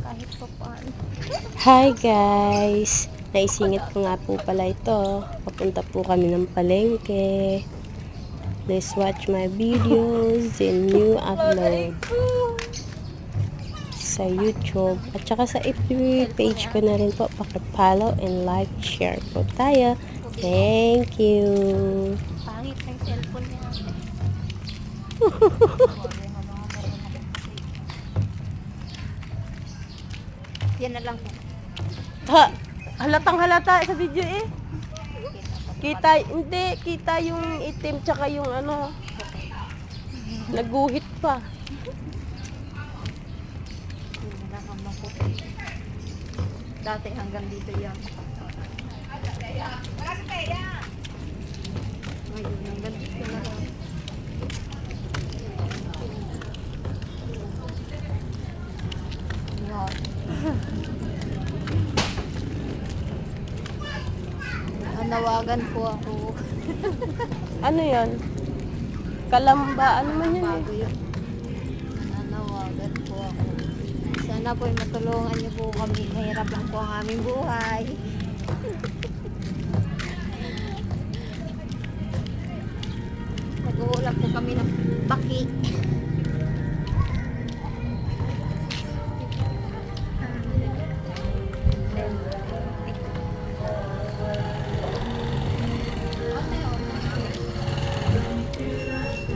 kahit pa paano. Hi guys! Naisingit ko nga po pala ito. Papunta po kami ng palengke. Please watch my videos and new upload sa YouTube. At saka sa FB page ko na rin po. Paki-follow and like, share po tayo. Thank you! Pangit ng cellphone niya. Yan na lang po. Ha! Halatang halata sa video eh. Kita, hindi, kita yung itim tsaka yung ano, naguhit pa. Yan na lang ang po. Dati hanggang dito yan. Ngayon hanggang dito na lang. Wow. Nawagan po ako. Ano yan? Kalamba, ano man yun Bago eh. yun. Nanawagan po ako. Sana po matulungan niyo po kami. Mahirap lang po ang aming buhay. Nag-uulap po kami ng baki.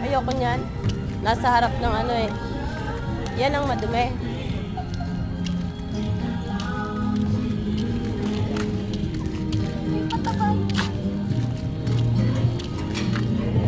Ayoko niyan. Nasa harap ng ano eh. Yan ang madumi.